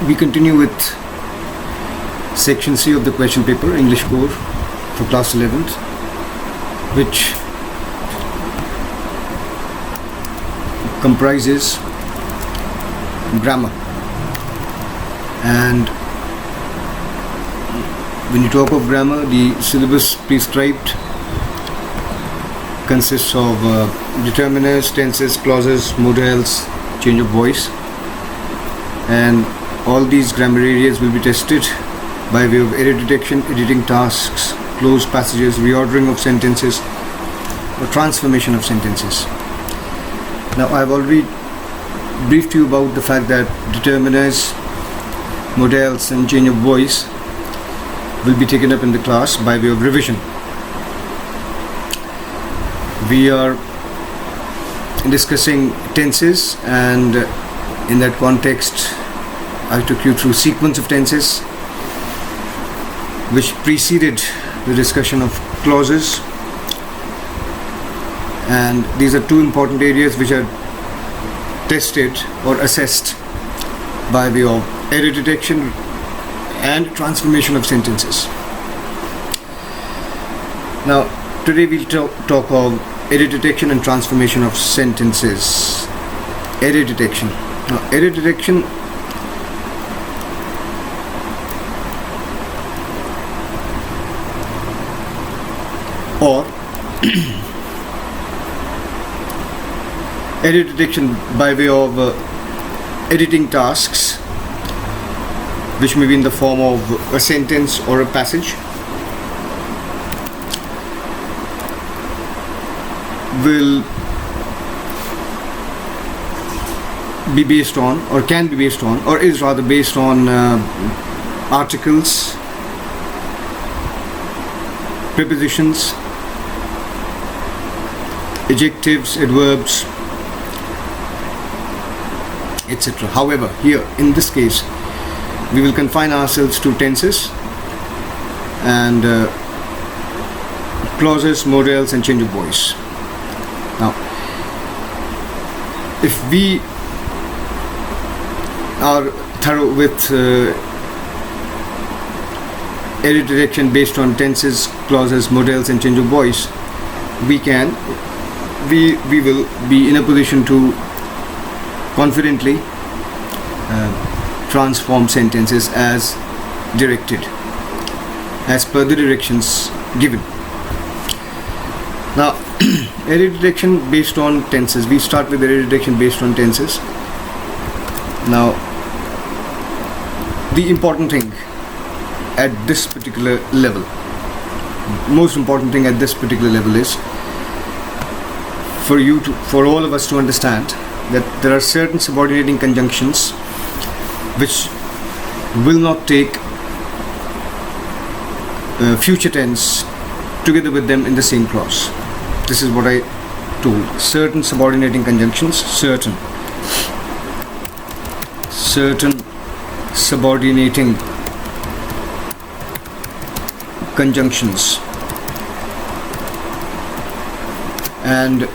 We continue with section C of the question paper, English core for class 11th, which comprises grammar. And when you talk of grammar, the syllabus prescribed consists of determiners, tenses, clauses, modals, change of voice, and all these grammar areas will be tested by way of error detection, editing tasks, close passages, reordering of sentences, or transformation of sentences. Now, I've already briefed you about the fact that determiners, modals, and change of voice will be taken up in the class by way of revision. We are discussing tenses, and in that context I took you through sequence of tenses which preceded the discussion of clauses, and these are two important areas which are tested or assessed by way of error detection and transformation of sentences. Now, today we'll talk of error detection and transformation of sentences. Error detection. Now, error detection or error detection by way of editing tasks, which may be in the form of a sentence or a passage, will be based on, or can be based on, or is rather based on articles, prepositions, adjectives, adverbs, etc. However, here in this case we will confine ourselves to tenses and clauses, modals, and change of voice. Now, if we are thorough with error detection based on tenses, clauses, modals, and change of voice, we will be in a position to confidently transform sentences as directed, as per the directions given. Now, error detection based on tenses. We start with error detection based on tenses. Now, the important thing at this particular level, most important thing at this particular level is for all of us to understand that there are certain subordinating conjunctions which will not take future tense together with them in the same clause. This is what I told. Certain subordinating conjunctions, certain subordinating conjunctions, and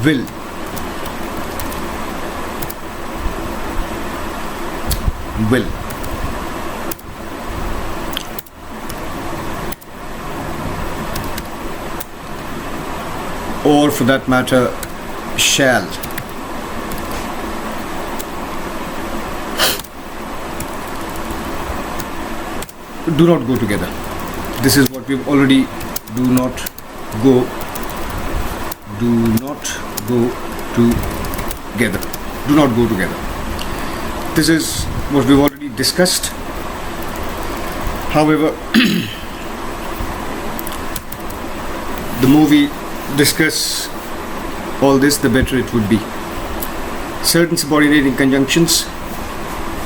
will or for that matter shall do not go together. This is what we've already do not go together. Do not go together. This is what we've already discussed. However, the more we discuss all this, the better it would be. Certain subordinating conjunctions,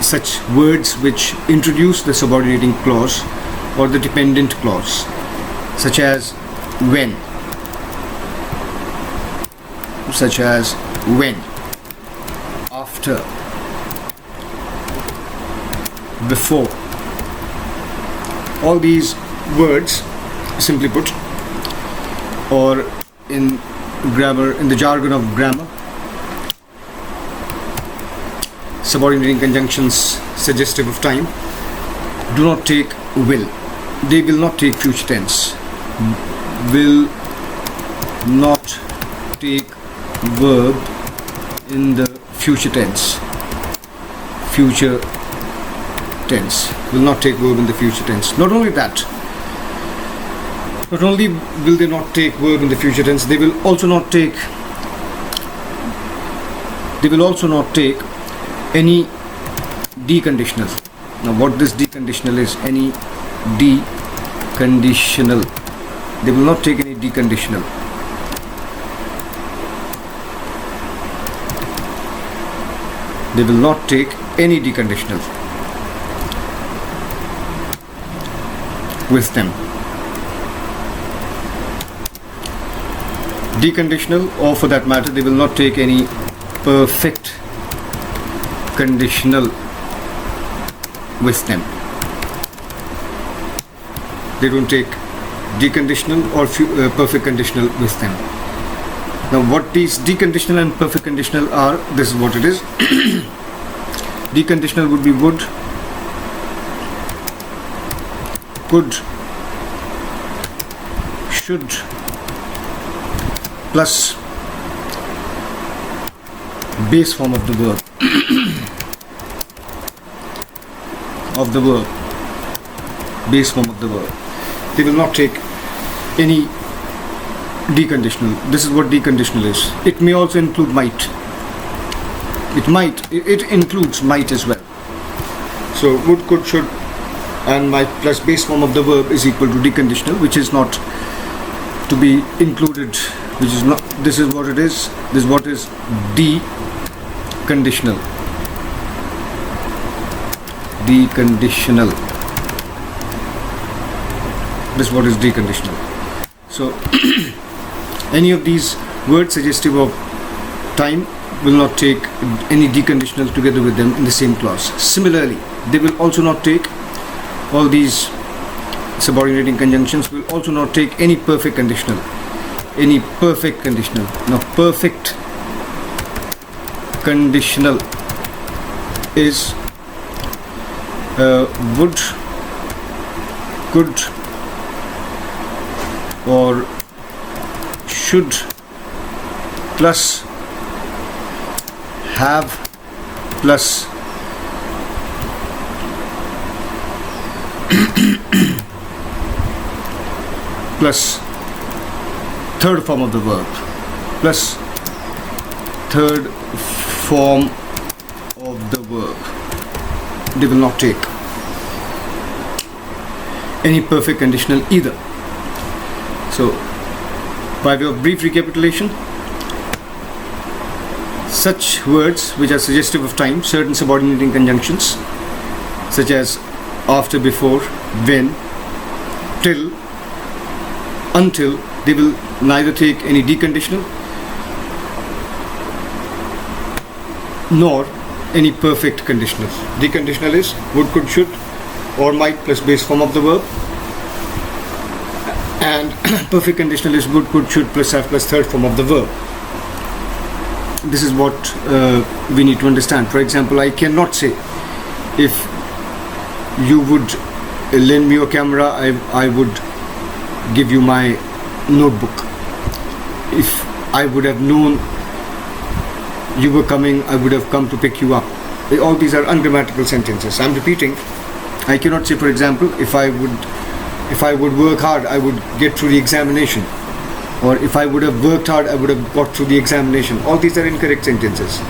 such words which introduce the subordinating clause or the dependent clause, such as when, after, before. All these words, simply put, or in grammar, in the jargon of grammar, subordinating conjunctions suggestive of time do not take will. They will not take future tense. Will not take verb in the future tense. Future tense. Will not take verb in the future tense. Not only that, not only will they not take verb in the future tense, they will also not take any deconditional. Now what this deconditional is, any deconditional, they will not take any deconditional. They will not take any deconditional with them. Deconditional, or for that matter, they will not take any perfect conditional with them. They don't take deconditional or perfect conditional with them. Now what these deconditional and perfect conditional are, this is what it is. Deconditional would be would, could, should, plus base form of the verb. Base form of the verb. They will not take any deconditional. This is what deconditional is. It may also include might. It includes might as well. So would, could, should and might plus base form of the verb is equal to deconditional, which is not to be included, which is not, this is what it is. This is what is deconditional. Deconditional. This is what is deconditional. So any of these words suggestive of time will not take any deconditional together with them in the same clause. Similarly, they will also not take, all these subordinating conjunctions will also not take any perfect conditional. Any perfect conditional. Now perfect conditional is would, could, or should plus have plus plus third form of the verb, plus third form of the verb. They will not take any perfect conditional either. So by way of brief recapitulation, such words which are suggestive of time, certain subordinating conjunctions such as after, before, when, till, until, they will neither take any deconditional nor any perfect conditional. Deconditional is would, could, should or might plus base form of the verb, and perfect conditional is would, could, should plus have plus third form of the verb. This is what we need to understand. For example, I cannot say, if you would lend me your camera, I would give you my notebook. If I would have known you were coming, I would have come to pick you up. All these are ungrammatical sentences. I'm repeating. I cannot say, for example, if I would work hard, I would get through the examination. Or if I would have worked hard, I would have got through the examination. All these are incorrect sentences.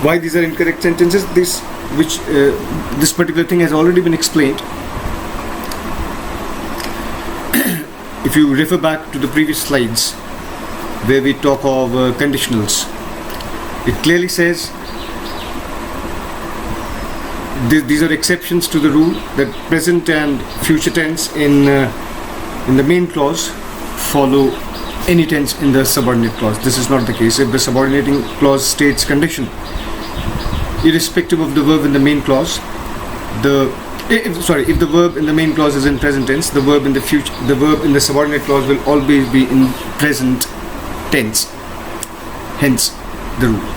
Why these are incorrect sentences? This particular thing has already been explained. If you refer back to the previous slides where we talk of conditionals, it clearly says these are exceptions to the rule that present and future tense in the main clause follow any tense in the subordinate clause. This is not the case. If the subordinating clause states condition, irrespective of the verb in the main clause, if the verb in the main clause is in present tense, the verb in the subordinate clause will always be in present tense. Hence the rule.